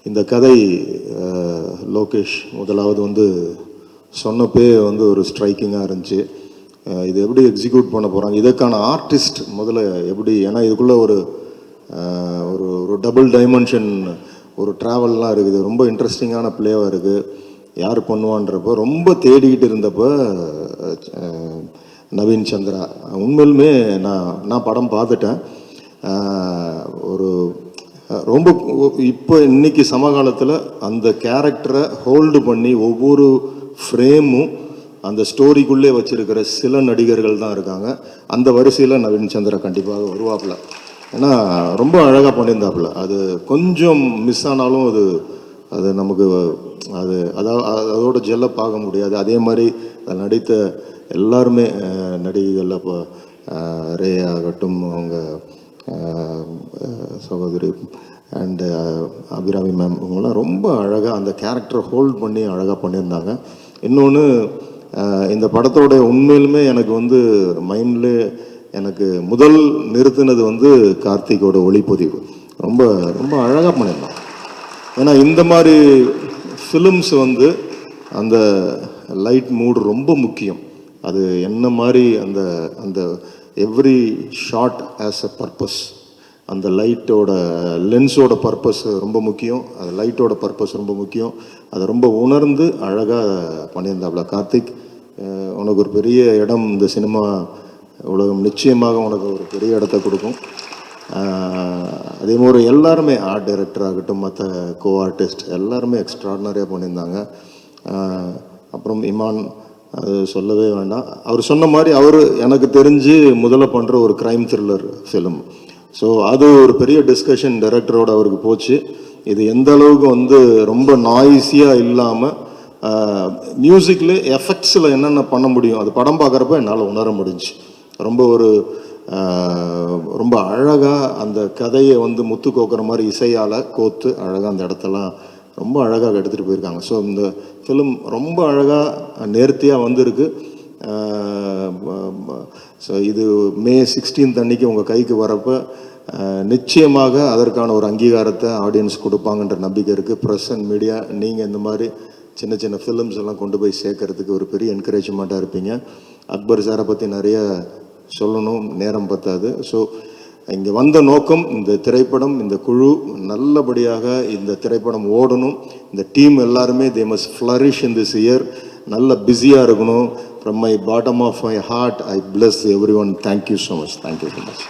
இந்த கதை லோகேஷ் முதலாவது வந்து சொன்னப்பே வந்து ஒரு ஸ்ட்ரைக்கிங்காக இருந்துச்சு. இது எப்படி எக்ஸிக்யூட் பண்ண போகிறாங்க, இதற்கான ஆர்டிஸ்ட் முதல்ல எப்படி, ஏன்னா இதுக்குள்ளே ஒரு ஒரு ஒரு டபுள் டைமென்ஷன் ஒரு ட்ராவல்லாம் இருக்குது, ரொம்ப இன்ட்ரெஸ்டிங்கான பிளேவாக இருக்குது. யார் பண்ணுவான்றப்போ ரொம்ப தேடிக்கிட்டு இருந்தப்போ நவீன் சந்திரா உண்மையிலுமே நான் படம் பார்த்துட்டேன். ஒரு ரொம்ப இப்போ இன்னைக்கு சமகாலத்தில் அந்த கேரக்டரை ஹோல்டு பண்ணி ஒவ்வொரு ஃப்ரேமும் அந்த ஸ்டோரிக்குள்ளே வச்சிருக்கிற சில நடிகர்கள் தான் இருக்காங்க. அந்த வரிசையில் நவீன் சந்திரா கண்டிப்பாக வருவாப்புல. ஏன்னா ரொம்ப அழகாக பண்ணியிருந்தாப்புல. அது கொஞ்சம் மிஸ் ஆனாலும் அது நமக்கு அதோட ஜெல்லை பார்க்க முடியாது. அதே மாதிரி அதை நடித்த எல்லாருமே நடிகைகள், இப்போ ரே ஆகட்டும், அவங்க சகோதரி அண்டு அபிராமி மேம், இவங்களாம் ரொம்ப அழகாக அந்த கேரக்டரை ஹோல்ட் பண்ணி அழகாக பண்ணியிருந்தாங்க. இன்னொன்று, இந்த படத்தோட உண்மையிலுமே எனக்கு வந்து மைண்டில் எனக்கு முதல் நிறுத்தினது வந்து கார்த்திகோட ஒளிப்பதிவு. ரொம்ப ரொம்ப அழகாக பண்ணியிருந்தாங்க. ஏன்னா இந்த மாதிரி ஃபிலிம்ஸ் வந்து அந்த லைட் மூடு ரொம்ப முக்கியம். அது என்ன மாதிரி அந்த அந்த every shot as a purpose, அந்த லைட்டோட லென்ஸோட பர்பஸ் ரொம்ப முக்கியம், அது லைட்டோட பர்பஸ் ரொம்ப முக்கியம். அதை ரொம்ப உணர்ந்து அழகாக பண்ணியிருந்தாப்புல கார்த்திக். உனக்கு ஒரு பெரிய இடம் இந்த சினிமா உலகம் நிச்சயமாக உனக்கு ஒரு பெரிய இடத்த கொடுக்கும். அதே மாதிரி எல்லாருமே ஆர்ட் டைரக்டர் ஆகட்டும், மற்ற கோ ஆர்டிஸ்ட் எல்லாருமே எக்ஸ்ட்ராடினரியாக பண்ணியிருந்தாங்க. அப்புறம் இமான், அது சொல்லவே வேண்டாம். அவர் சொன்ன மாதிரி அவர் எனக்கு தெரிஞ்சு முதல்ல பண்ணுற ஒரு க்ரைம் த்ரில்லர் ஃபிலிம். ஸோ அது ஒரு பெரிய டிஸ்கஷன் டைரக்டரோட அவருக்கு போச்சு. இது எந்த அளவுக்கு வந்து ரொம்ப நாய்ஸியாக இல்லாமல் மியூசிக்கில் எஃபெக்ட்ஸில் என்னென்ன பண்ண முடியும், அது படம் பார்க்குறப்ப என்னால் உணர முடிஞ்சு. ரொம்ப அழகாக அந்த கதையை வந்து முத்து கோக்குற மாதிரி இசையால் கோத்து அழகாக அந்த இடத்தெல்லாம் ரொம்ப அழகாக எடுத்துகிட்டு போயிருக்காங்க. ஸோ இந்த ஃபிலிம் ரொம்ப அழகாக நேர்த்தியாக வந்திருக்கு. ஸோ இது May 16 அன்னைக்கு உங்கள் கைக்கு வரப்போ நிச்சயமாக அதற்கான ஒரு அங்கீகாரத்தை ஆடியன்ஸ் கொடுப்பாங்கன்ற நம்பிக்கை இருக்குது. ப்ரெஸ் அண்ட் மீடியா, நீங்கள் இந்த மாதிரி சின்ன சின்ன ஃபிலிம்ஸ் எல்லாம் கொண்டு போய் சேர்க்கறதுக்கு ஒரு பெரிய என்கரேஜ்மெண்ட்டாக இருப்பீங்க. அக்பர் சாரை பற்றி நிறைய சொல்லணும், நேரம் பத்தாது. ஸோ இங்கே வந்த நோக்கம், இந்த திரைப்படம், இந்த குழு நல்லபடியாக இந்த திரைப்படம் ஓடணும். இந்த டீம் எல்லாருமே they must flourish in this year. நல்ல பிஸியாக இருக்கணும். From my bottom of my heart I bless everyone. Thank you so much. Thank you so much.